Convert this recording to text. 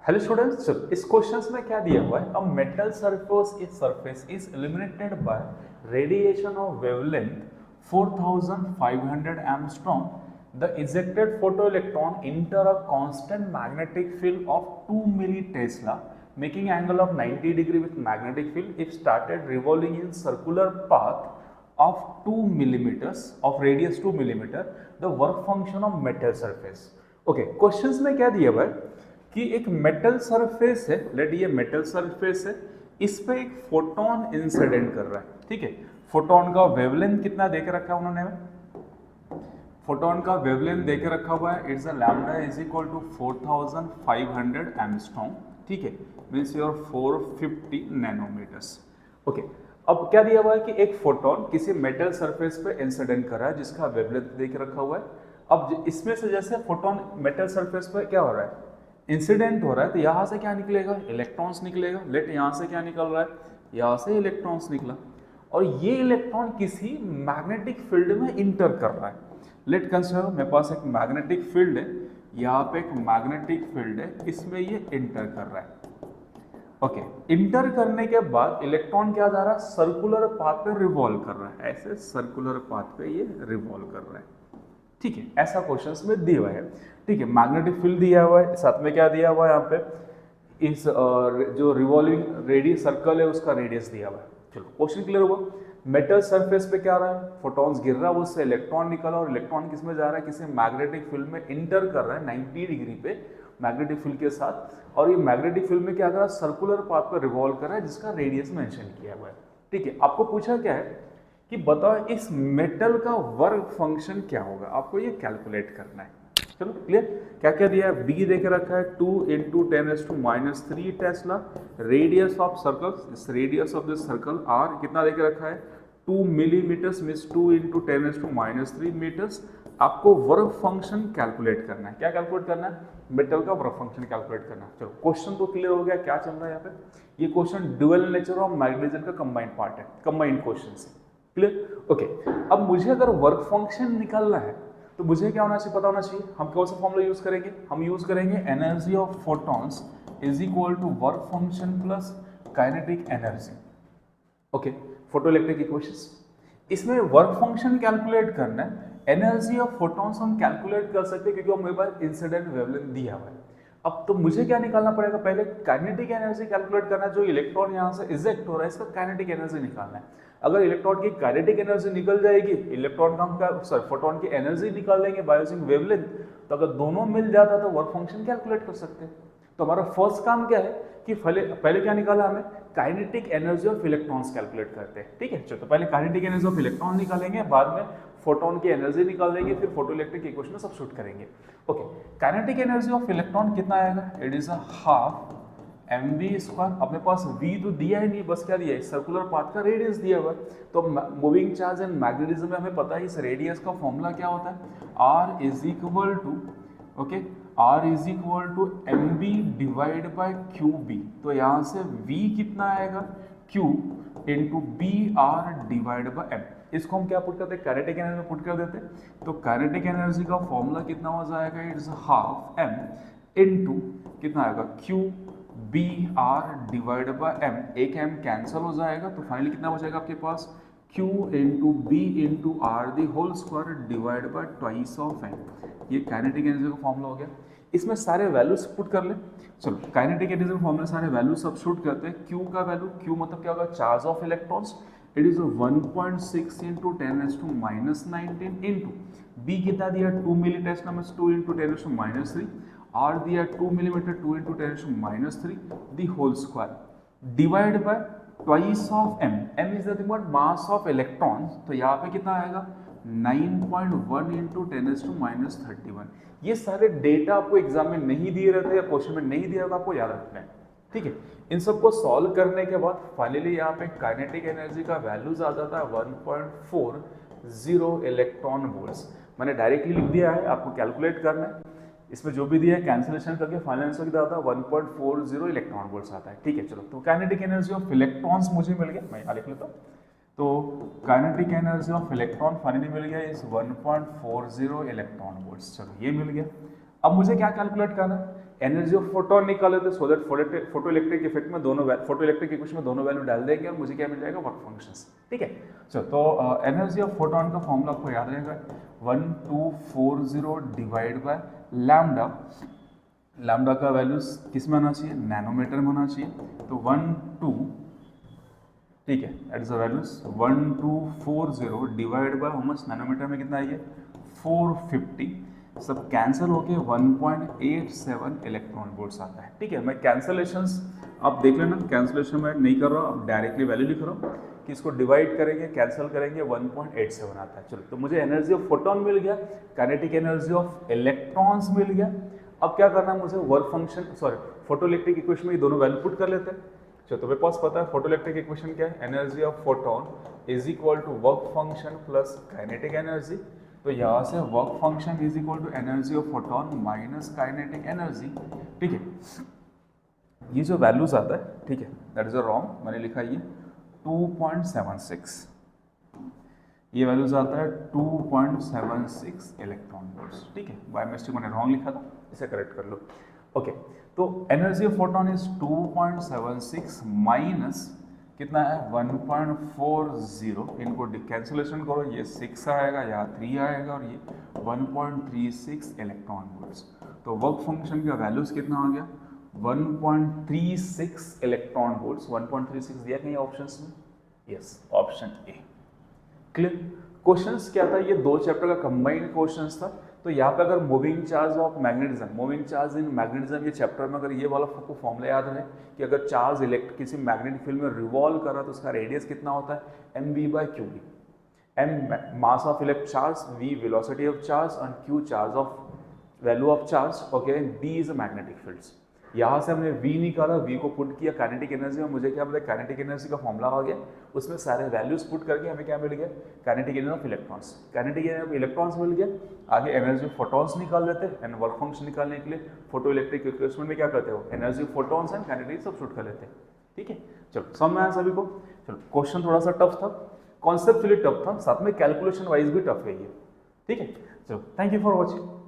Hello students, चलो इस question में क्या दिया हुआ है। A metal surface is illuminated by radiation of wavelength 4500 angstrom. The ejected photoelectron enter a constant magnetic field of 2 milli Tesla, making angle of 90 degree with magnetic field if started revolving in circular path of 2 millimeters of radius 2 millimeter. The work function of metal surface. Okay, questions में क्या दिया हुआ है कि एक metal surface है, late ये metal surface है, इस पे एक फोटोन इंसिडेंट कर रहा है। ठीक है, फोटोन का वेवलेंथ कितना देके रखा है उन्होंने, फोटोन का वेवलेंथ देके रखा हुआ है, it's a lambda is equal to 4500 angstrom. ठीक है, मींस योर 450 नैनोमीटर्स। ओके, अब क्या दिया हुआ है कि एक फोटोन किसी मेटल सरफेस पे इंसिडेंट कर रहा है जिसका वेवलेंथ देके रखा हुआ है। अब इसमें से जैसे फोटोन मेटल सरफेस पे क्या हो रहा है, इंसिडेंट हो रहा है, तो यहाँ से क्या निकलेगा, इलेक्ट्रॉन्स निकलेगा। लेट यहाँ से क्या निकल रहा है, यहाँ से इलेक्ट्रॉन्स निकला, और ये इलेक्ट्रॉन किसी मैग्नेटिक फील्ड में इंटर कर रहा है। लेट कंसिडर मेरे पास एक मैग्नेटिक फील्ड है, यहाँ पे एक मैग्नेटिक फील्ड है, इसमें ये इंटर कर रहा है। ओके, इंटर करने के बाद इलेक्ट्रॉन क्या जा रहा है, सर्कुलर पाथ पे रिवॉल्व कर रहा है, ऐसे सर्कुलर पाथ पे ये रिवॉल्व कर रहा है। ठीक है, ऐसा क्वेश्चन में दिया हुआ है। ठीक है, मैग्नेटिक फील्ड दिया हुआ है, साथ में क्या दिया हुआ है यहाँ पे, इस जो रिवॉल्विंग रेडियस सर्कल है उसका रेडियस दिया हुआ है। चलो क्वेश्चन क्लियर हुआ। मेटल सरफेस पे क्या रहा है, फोटॉन्स गिर रहा है, उससे इलेक्ट्रॉन निकला, और इलेक्ट्रॉन किस में जा रहा है, किसी मैग्नेटिक फील्ड में इंटर कर रहा है 90 डिग्री पे मैग्नेटिक फील्ड के साथ, और ये मैग्नेटिक फील्ड में क्या कर रहा है, सर्कुलर पाथ पर रिवॉल्व कर रहा है जिसका रेडियस मेंशन किया हुआ है। ठीक है, आपको पूछा क्या है कि बताओ इस मेटल का वर्क फंक्शन क्या होगा, आपको ये कैलकुलेट करना है। चलो क्लियर, क्या क्या दिया है, बी देके रखा है 2 × 10⁻³ टेस्ला, रेडियस ऑफ सर्कल, इस radius of this circle R कितना देके रखा है, 2 मिलीमीटर्स, मींस 2 × 10⁻³ मीटर्स। आपको वर्क फंक्शन कैलकुलेट करना है। क्या कैलकुलेट करना है, मेटल का वर्क फंक्शन कैलकुलेट करना है। चलो क्वेश्चन तो क्लियर हो गया, क्या चल रहा है यहाँ पे। ये question dual nature of magnetism का कंबाइंड पार्ट है, कंबाइंड क्वेश्चन है। Clear, okay. अब मुझे अगर वर्क फंक्शन निकालना है तो मुझे क्या होना चाहिए, पता होना चाहिए। हम कौन सा फॉर्मूला यूज करेंगे, हम यूज करेंगे energy of photons is equal to work function plus kinetic energy. Okay, photoelectric equations. इसमें वर्क फंक्शन कैलकुलेट करना है, एनर्जी ऑफ फोटॉन्स हम कैलकुलेट कर सकते हैं क्योंकि मेरे पास इंसिडेंट वेवलेंथ दिया हुआ है। अब तो मुझे क्या निकालना पड़ेगा, पहले काइनेटिक एनर्जी कैलकुलेट करना है, जो इलेक्ट्रॉन यहाँ से इजेक्ट हो रहा है इसका काइनेटिक एनर्जी निकालना है। अगर इलेक्ट्रॉन की काइनेटिक एनर्जी निकल जाएगी, इलेक्ट्रॉन का हम फोटोन की एनर्जी निकाल लेंगे बाय यूजिंग वेवलेंथ, तो अगर दोनों मिल जाता तो वर्क फंक्शन कैलकुलेट कर सकते हैं। तो हमारा फर्स्ट काम क्या है कि पहले क्या निकाला हमें, kinetic energy of electrons calculate करते हैं। ठीक है, चलो तो पहले काइनेटिक एनर्जी ऑफ इलेक्ट्रॉन निकालेंगे, बाद में फोटोन की एनर्जी निकाल देंगे, फिर फोटोइलेक्ट्रिक इक्वेशन में सब्स्टिट्यूट करेंगे। Okay, kinetic energy of electron कितना आएगा, it is a half mv²। अपने पास v तो दिया ही नहीं, बस क्या दिया है, सर्कुलर पाथ का रेडियस दिया हुआ है। तो मूविंग चार्ज एंड मैग्नेटिज्म में हमें पता है इस रेडियस का फॉर्मूला क्या होता है, r is equal to, okay, r is equal to mv divide by qb। तो यहाँ से v कितना आएगा, q into B R divide by m। इसको हम क्या पुट करते हैं, काइनेटिक एनर्जी में पुट कर देते हैं। तो काइनेटिक एनर्जी का फॉर्मूला कितना हो जाएगा, it is half m into कितना आएगा, q B R divide by M, एक एम कैंसिल हो जाएगा, तो फाइनली कितना बचेगा आपके पास, Q into B into R the whole square divide by twice of M. ये काइनेटिक एनर्जी का फॉर्मूला हो गया। इसमें सारे वैल्यूज पुट कर ले। चलो काइनेटिक एनर्जी के फॉर्मूले सारे वैल्यू सब्स्टिट्यूट करते हैं। Q का वैल्यू, Q मतलब क्या होगा, charge of electrons, it is 1.6 into 10⁻⁻19 into B कितना दिया, 2 मिली टेस्ला में 2 इंटू 10⁻³ आर दिया 2 millimetre, 2 into 10⁻³ the whole square divide by twice of M. M is nothing but mass of electrons, तो यहाँ पे कितना आएगा 9.1 इंटू 10⁻31। ये सारे डेटा आपको एग्जाम में नहीं दिए रहते या क्वेश्चन में नहीं दिया रहता, आपको याद रखना है। ठीक है, इन सबको सॉल्व करने के बाद फाइनली यहाँ पे काइनेटिक एनर्जी का वैल्यूज आ जाता है 1.40 इलेक्ट्रॉन वोल्ट्स। मैंने डायरेक्टली लिख दिया है, आपको कैलकुलेट करना है। इसमें जो भी दिया है कैंसिलेशन करके फाइनल आंसर कितना आता है, 1.40 इलेक्ट्रॉन वोल्ट्स आता है। ठीक है, चलो तो काइनेटिक एनर्जी ऑफ इलेक्ट्रॉन्स मुझे मिल गया, मैं यहाँ लिख लेता हूँ। तो kinetic energy of electron finally मिल गया इस 1.40 इलेक्ट्रॉन वोल्ट्स। चलो ये मिल गया। अब मुझे क्या कैलकुलेट करना है, एनर्जी ऑफ फोटोन निकाले थे, so that photo electric effect में फोटो इलेक्ट्रिक इक्वेशन में दोनों वैल्यू डाल देंगे और मुझे क्या मिल जाएगा, वर्क फंक्शंस। ठीक है, चलो तो एनर्जी ऑफ फोटोन का फॉर्मूला आपको याद रहेगा 1240 डिवाइड बाय लैम्डा। लैम्डा का वैल्यूज किस में आना चाहिए, नैनोमीटर में होना चाहिए। तो 12, ठीक है, at the values 1240 divide by how much, nanometre में कितना आइए 450, सब कैंसिल होके 1.87 इलेक्ट्रॉन वोल्ट्स आता है। ठीक है, मैं कैंसलेशंस आप देख लेना, कैंसलेशन मैं नहीं कर रहा हूँ, अब डायरेक्टली वैल्यू लिख रहा हूँ कि इसको डिवाइड करेंगे, कैंसिल करेंगे, 1.87 आता है। चलो, तो मुझे एनर्जी ऑफ फोटोन मिल गया, काइनेटिक एनर्जी ऑफ इलेक्ट्रॉन्स मिल गया। अब क्या करना है मुझे, work function, sorry photo electric equation में ये दोनों वैल्यू पुट कर लेते हैं। चलो, तो मेरे पास पता है फोटो इलेक्ट्रिक इक्वेशन क्या है, energy of photon is equal to work function plus kinetic energy. तो यहाँ से work function is equal to energy of photon minus kinetic energy. ठीक है, ये जो वैल्यूज आता है, ठीक है, दैट इज अ रॉन्ग, मैंने लिखा ये 2.76, ये वैल्यूज आता है 2.76 इलेक्ट्रॉन वोल्ट्स। ठीक है, बाय मिस्टेक मैंने रॉन्ग लिखा था, इसे करेक्ट कर लो। ओके, तो energy of photon is 2.76 minus कितना है 1.40, इनको कैंसिलेशन करो, ये 6 आएगा, यहाँ 3 आएगा और ये 1.36 इलेक्ट्रॉन वोल्ट्स। तो वर्क फंक्शन का वैल्यूज कितना आ गया 1.36 इलेक्ट्रॉन वोल्ट्स। 1.36 दिया कहीं ऑप्शंस में, yes, option A. Clear. Questions क्या था, ये दो चैप्टर का कंबाइंड क्वेश्चंस था। तो यहाँ पे अगर moving charge of magnetism, moving charge in magnetism, ये चैप्टर में अगर ये वाला आपको फॉर्मूला याद रहे कि अगर चार्ज किसी मैग्नेटिक फील्ड में रिवॉल्व कर रहा है तो उसका रेडियस कितना होता है mv/qb। m mass of electric charge, v velocity of charge और q charge of value of charge. Okay, d is a magnetic fields. यहाँ से हमने v निकाला, v को पुट किया काइनेटिक एनर्जी में, मुझे क्या मिला, काइनेटिक एनर्जी का फॉर्मूला आ गया, उसमें सारे वैल्यूज पुट करके हमें क्या मिल गया, kinetic energy of electrons. Kinetic energy of electrons मिल गया। आगे एनर्जी ऑफ फोटॉन्स निकाल देते हैं, एंड वर्क फंक्शन निकालने के लिए फोटो इलेक्ट्रिक इक्वेशन में क्या करते हो, energy of photons and kinetic substitute कर लेते हैं। ठीक है, चलो समझ में आया सभी को। चलो, क्वेश्चन थोड़ा सा टफ था, कॉन्सेप्चुअली टफ था, साथ में कैलकुलेशन वाइज भी टफ है ये। ठीक है, चलो, थैंक यू फॉर वॉचिंग।